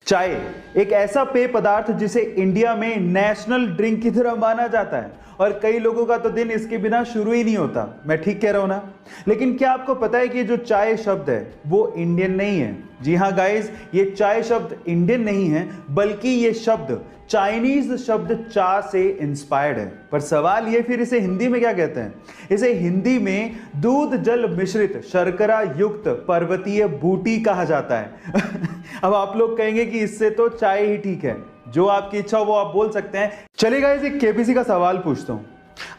चाय एक ऐसा पेय पदार्थ जिसे इंडिया में नेशनल ड्रिंक की तरह माना जाता है और कई लोगों का तो दिन इसके बिना शुरू ही नहीं होता। मैं ठीक कह रहा हूं ना? लेकिन क्या आपको पता है कि जो चाय शब्द है वो इंडियन नहीं है? जी हाँ गाइस, ये चाय शब्द इंडियन नहीं है बल्कि ये शब्द चाइनीज शब्द चा से इंस्पायर्ड है। पर सवाल ये, फिर इसे हिंदी में क्या कहते हैं? इसे हिंदी में दूध जल मिश्रित शर्करा युक्त पर्वतीय बूटी कहा जाता है। अब आप लोग कहेंगे कि इससे तो चाय ही ठीक है। जो आपकी इच्छा हो वो आप बोल सकते हैं। चलिए गाइस, एक केबीसी का सवाल पूछता हूं,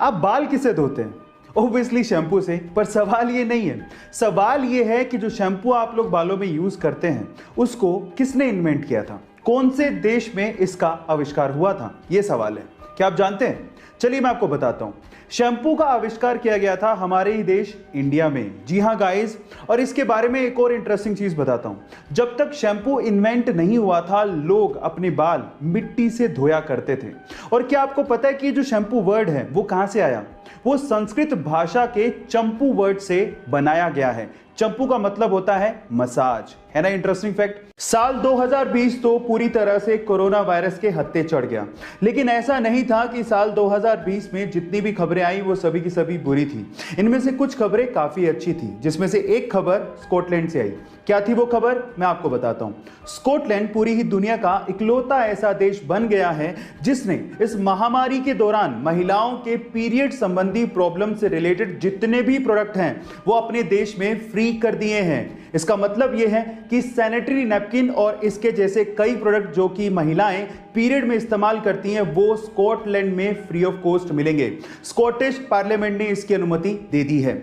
आप बाल किससे धोते हैं? ऑब्वियसली शैम्पू से। पर सवाल ये नहीं है, सवाल ये है कि जो शैम्पू आप लोग बालों में यूज करते हैं उसको किसने इन्वेंट किया था? कौन से देश में इसका आविष्कार हुआ था? यह सवाल है। क्या आप जानते हैं? चलिए मैं आपको बताता हूं। शैम्पू का आविष्कार किया गया था हमारे ही देश इंडिया में। जी हां गाइस, और इसके बारे में एक और इंटरेस्टिंग चीज बताता हूं। जब तक शैम्पू इन्वेंट नहीं हुआ था लोग अपने बाल मिट्टी से धोया करते थे। और क्या आपको पता है कि जो शैम्पू वर्ड है वो कहां से आया? वो संस्कृत भाषा के चंपू वर्ड से बनाया गया है। चंपू का मतलब होता है मसाज। है ना इंटरेस्टिंग फैक्ट? साल 2020 तो पूरी तरह से कोरोना वायरस के हत्थे चढ़ गया, लेकिन ऐसा नहीं था कि साल 2020 में जितनी भी खबरें आई वो सभी की सभी बुरी थी। इनमें से कुछ खबरें काफी अच्छी थी, जिसमें से एक खबर स्कॉटलैंड से आई। क्या थी वो खबर? मैं आपको बताता हूं। स्कॉटलैंड पूरी ही दुनिया का इकलौता ऐसा देश बन गया है जिसने इस महामारी के दौरान महिलाओं के पीरियड संबंधी प्रॉब्लम से रिलेटेड जितने भी प्रोडक्ट हैं वो अपने देश में फ्री कर दिए हैं। इसका मतलब यह है कि सैनिटरी नैपकिन और इसके जैसे कई प्रोडक्ट जो कि महिलाएं पीरियड में इस्तेमाल करती हैं वो स्कॉटलैंड में फ्री ऑफ कॉस्ट मिलेंगे। स्कॉटिश पार्लियामेंट ने इसकी अनुमति दे दी है।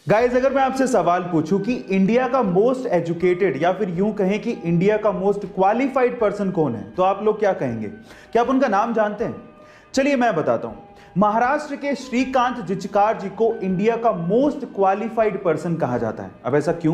गाइस, अगर मैं आपसे सवाल पूछूं कि इंडिया का मोस्ट एजुकेटेड या फिर यूं कहें कि इंडिया का मोस्ट क्वालिफाइड पर्सन कौन है, तो आप लोग क्या कहेंगे? क्या आप उनका नाम जानते हैं? चलिए मैं बताता हूं। महाराष्ट्र के श्रीकांत जिचकार जी को इंडिया का मोस्ट क्वालिफाइड पर्सन कहा जाता है। अब ऐसा क्यों?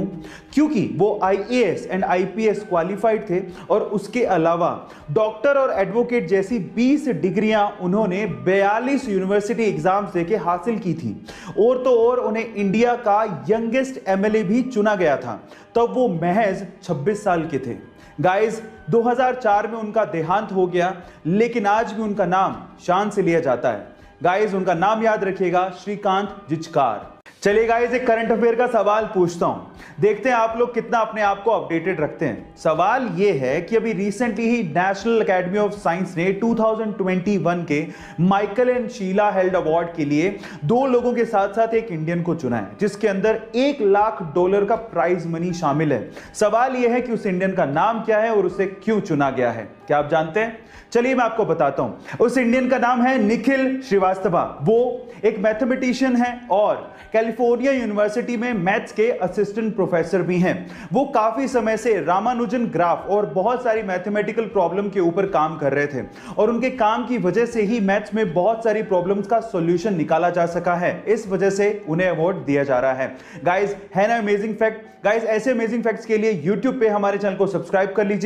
क्योंकि वो आईएएस एंड आईपीएस क्वालिफाइड थे और उसके अलावा डॉक्टर और एडवोकेट जैसी 20 डिग्रियां उन्होंने 42 यूनिवर्सिटी एग्जाम्स देके हासिल की थी। और तो और उन्हें इंडिया का यंगेस्ट एमएलए भी चुना गया था। तब वो महज 26 साल के थे। गाइस, 2004 में उनका देहांत हो गया, लेकिन आज भी उनका नाम शान से लिया जाता है। गाइस, उनका नाम याद रखिएगा, श्रीकांत जिचकार। चलिए गाइस, एक करंट अफेयर का सवाल पूछता हूं, देखते हैं आप लोग कितना अपने आप को अपडेटेड रखते हैं। सवाल यह है कि अभी रिसेंटली ही नेशनल एकेडमी ऑफ साइंस ने 2021 के Michael and Sheila held award के लिए 2 लोगों के साथ साथ एक इंडियन को चुना है, जिसके अंदर $1 लाख का प्राइज मनी शामिल है। सवाल यह है कि उस इंडियन का नाम क्या है और उसे क्यों चुना गया है? क्या आप जानते हैं? चलिए मैं आपको बताता हूं। उस इंडियन का नाम है निखिल श्रीवास्तव। वो एक मैथमेटिशियन है और कैलिफोर्निया यूनिवर्सिटी में मैथ्स के असिस्टेंट प्रोफेसर भी हैं। वो काफी समय से रामानुजन ग्राफ और बहुत सारी मैथमेटिकल प्रॉब्लम के ऊपर काम कर रहे थे और उनके काम की वजह से ही मैथ्स में बहुत सारी प्रॉब्लम्स का सॉल्यूशन निकाला जा सका है। इस वजह से उन्हें अवार्ड दिया जा रहा है। गाइस, है ना अमेजिंग फैक्ट? गाइस, ऐसे अमेजिंग फैक्ट्स के लिए YouTube पे हमारे चैनल को सब्सक्राइब कर लीजिए।